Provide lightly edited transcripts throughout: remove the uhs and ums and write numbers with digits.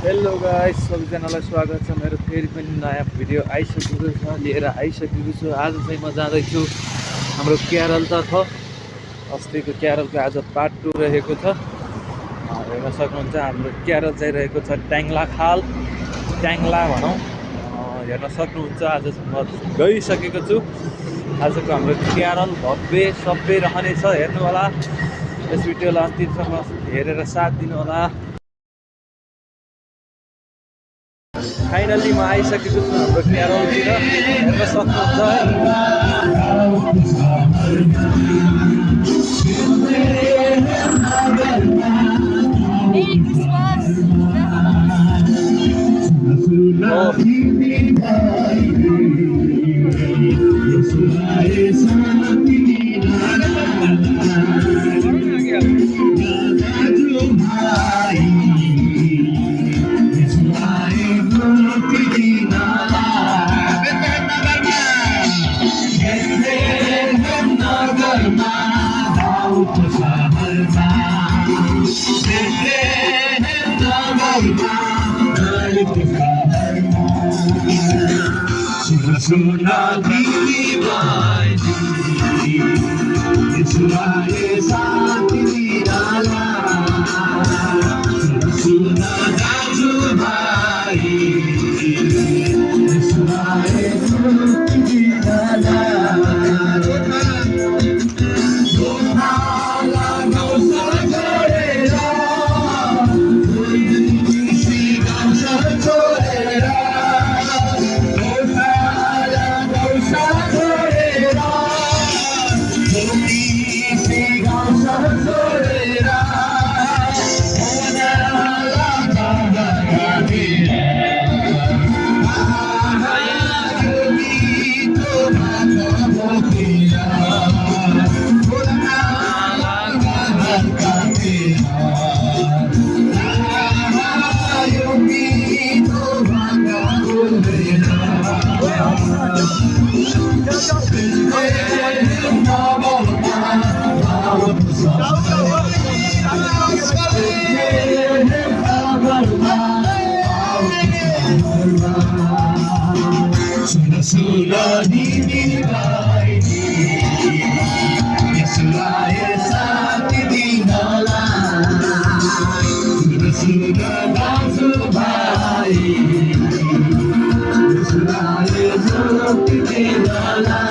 Hello guys, सबैजनालाई स्वागत छ। मेरो फेरि पनि नयाँ भिडियो आइसकेको छ, लिएर आइसकेको छु। आज चाहिँ म जाँदैछु हाम्रो केरलतर्फ। अस्तिको केरलको आज पार्ट 2 रहेको छ। हेर्न सक्नुहुन्छ हाम्रो केरल चाहिँ रहेको छ ट्याङ्ला खाल, ट्याङ्ला भनौँ। हेर्न सक्नुहुन्छ आज म गइसकेको छु। आजको हाम्रो केरल भव्य सभ्य रहनेछ, हेर्नु होला। यस भिडियोलाई अन्तिमसम्म हेरेर साथ दिनु होला। फाइनल्ली म आइसकेको छु हाम्रो केरलतिर, हेर्न सक्नुहुन्छ है। सुना दिली बाजी सुनाए साथ निराला सुना दाजू भाई सुनाए साथ निराला सुना दीदी भाई सुनाए साथ दीनाला सुना दासू भाई सुनाए साथ दीनाला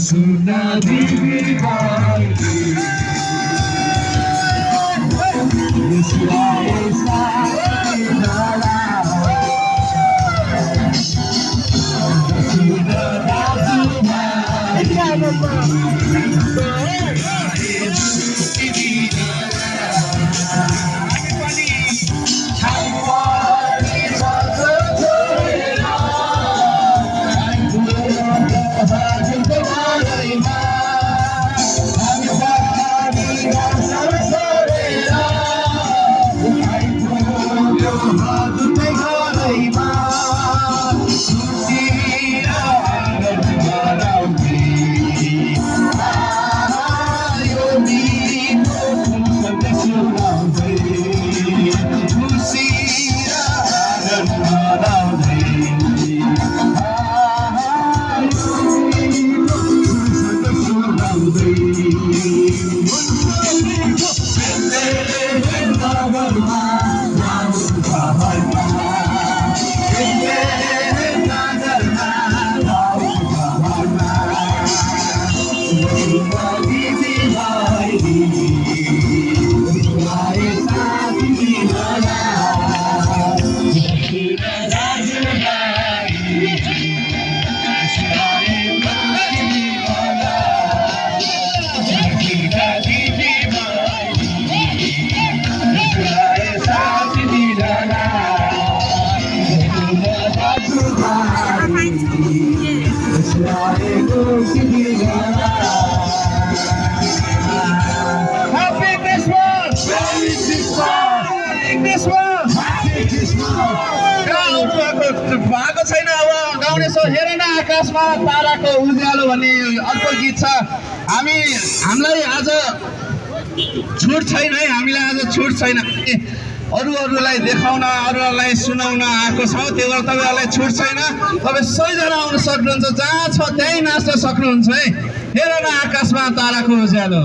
सुना दीदी भाई सुनाए साथ निराला सुना दासू भाई Happy Christmas! Merry Christmas! Merry Christmas! Happy Christmas! भएको छैन अब गाउने सो हेर न आकाशमा ताराको उज्यालो भन्ने अर्को गीत छ हामीलाई आज छुट छैन है हामीलाई आज छुट छैन अरूलाई देखाउन अरूलाई सुनाउन आएको छौँ त्यो भएर तपाईँहरूलाई छुट छैन तपाईँ सबैजना आउन सक्नुहुन्छ जहाँ छ त्यहीँ नाच्न सक्नुहुन्छ है हेर न आकाशमा ताराको उज्यालो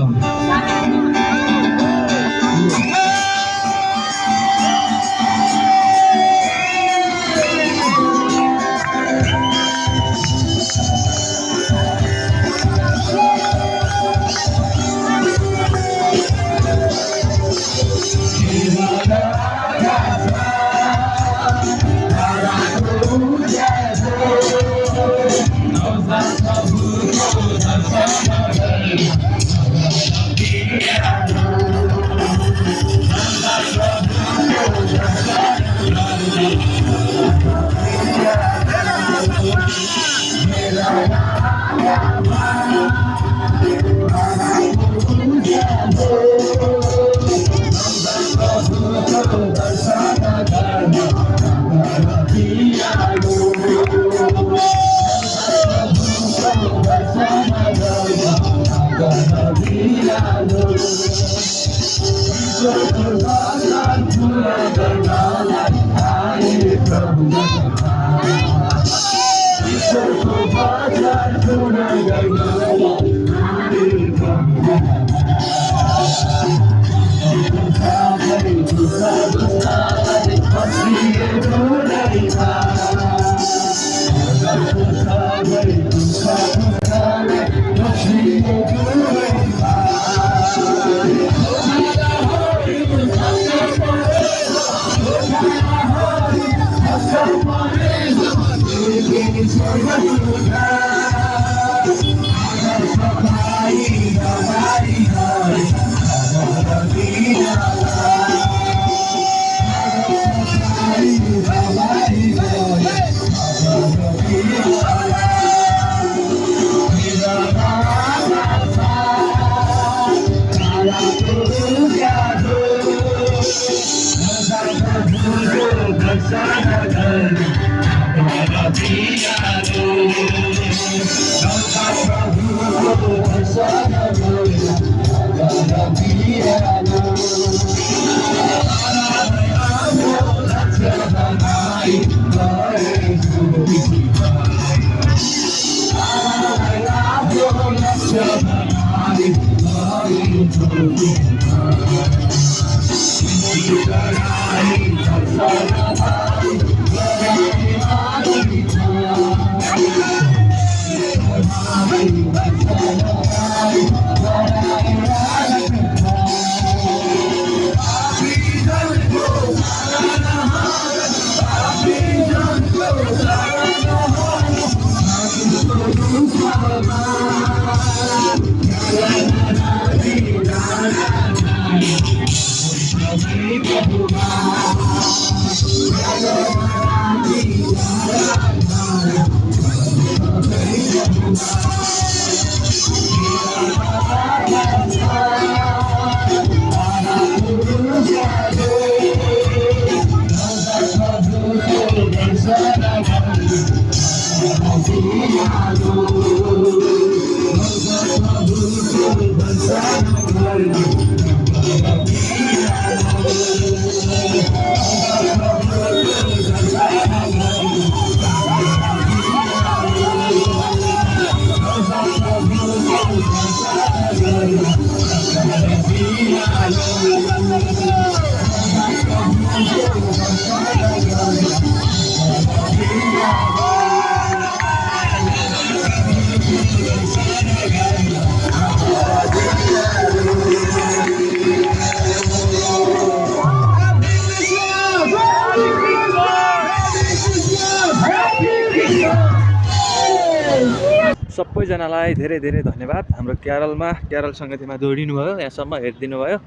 सबैजनालाई धेरै धेरै धन्यवाद हाम्रो क्यारल सङ्गतिमा जोडिनु भयो यहाँसम्म हेरिदिनु भयो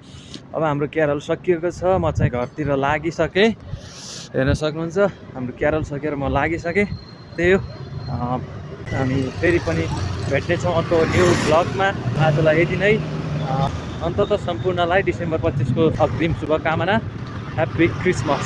अब हाम्रो क्यारल सकिएको छ म चाहिँ घरतिर लागिसकेँ हेर्न सक्नुहुन्छ हाम्रो क्यारल सकेर म लागिसकेँ त्यही हो हामी फेरि पनि भेट्नेछौँ अर्को न्यू ब्लगमा। आजलाई यति नै। अन्ततः सम्पूर्णलाई डिसेम्बर 25 को अग्रिम शुभकामना। Happy Christmas.